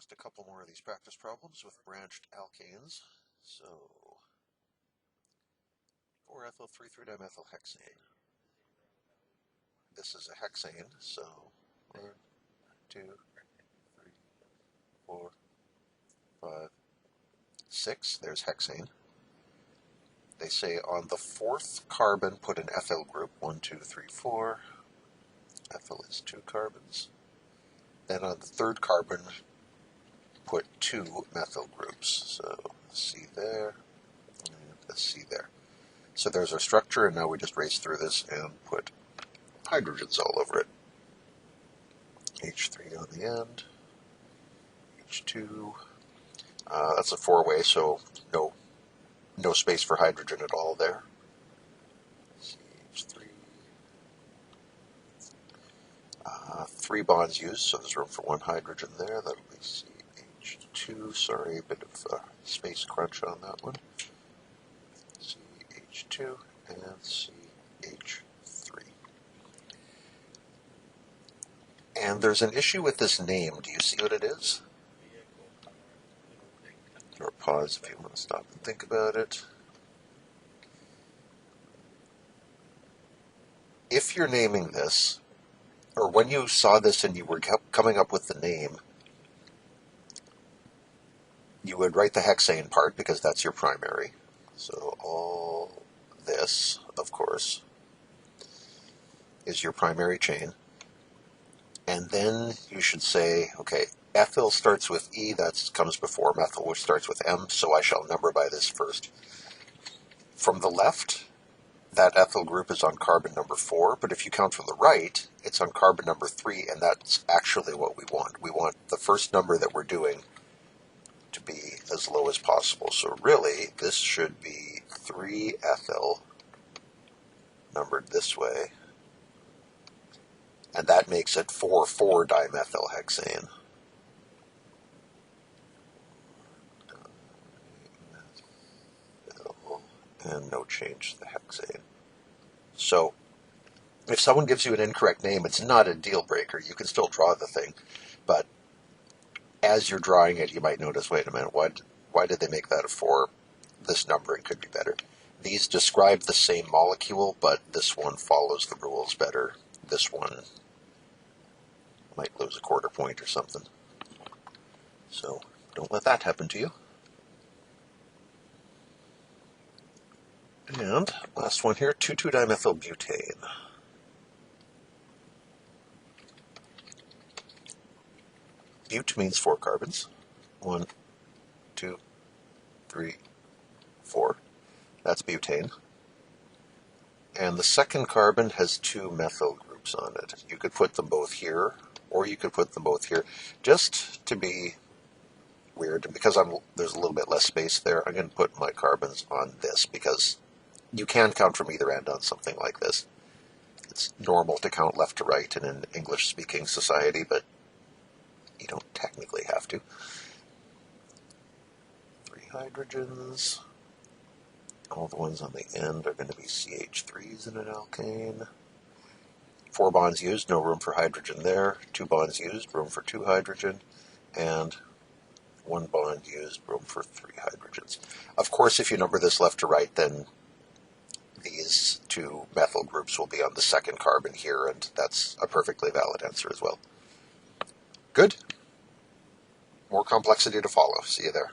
just a couple more of these practice problems with branched alkanes. So, 4-ethyl 3,3-dimethylhexane. This is a hexane, so 1, 2, 3, 4, 5, 6. There's hexane. They say on the 4th carbon put an ethyl group. 1, 2, 3, 4. Ethyl is 2 carbons. Then on the 3rd carbon put 2 methyl groups. So C there, and a C there. So there's our structure, and now we just race through this and put hydrogens all over it. H3 on the end, H2. That's a 4-way, so no space for hydrogen at all there. CH3. 3 bonds used, so there's room for 1 hydrogen there. That'll be CH2. Sorry, a bit of space crunch on that one. CH2 and CH3. And there's an issue with this name. Do you see what it is? Or pause if you want to stop and think about it. If you're naming this, or when you saw this and you were coming up with the name, you would write the hexane part because that's your primary. So all this, of course, is your primary chain. And then you should say, okay, ethyl starts with E, that comes before methyl, which starts with M, so I shall number by this first. From the left, that ethyl group is on carbon number 4, but if you count from the right, it's on carbon number 3, and that's actually what we want. We want the first number that we're doing to be as low as possible. So really, this should be 3-ethyl, numbered this way, and that makes it 4,4-dimethylhexane. And no change to the hexane. So, if someone gives you an incorrect name, it's not a deal breaker. You can still draw the thing, but as you're drawing it, you might notice, wait a minute, why did they make that a 4? This numbering could be better. These describe the same molecule, but this one follows the rules better. This one might lose a quarter point or something. So, don't let that happen to you. And last one here, 2,2-dimethylbutane. Bute means 4 carbons. 1, 2, 3, 4. That's butane. And the second carbon has 2 methyl groups on it. You could put them both here, or you could put them both here. Just to be weird, and because there's a little bit less space there, I'm going to put my carbons on this, because you can count from either end on something like this. It's normal to count left to right in an English-speaking society, but you don't technically have to. 3 hydrogens. All the ones on the end are going to be CH3s in an alkane. 4 bonds used, no room for hydrogen there. 2 bonds used, room for 2 hydrogen. And 1 bond used, room for 3 hydrogens. Of course, if you number this left to right, then these 2 methyl groups will be on the second carbon here, and that's a perfectly valid answer as well. Good. More complexity to follow. See you there.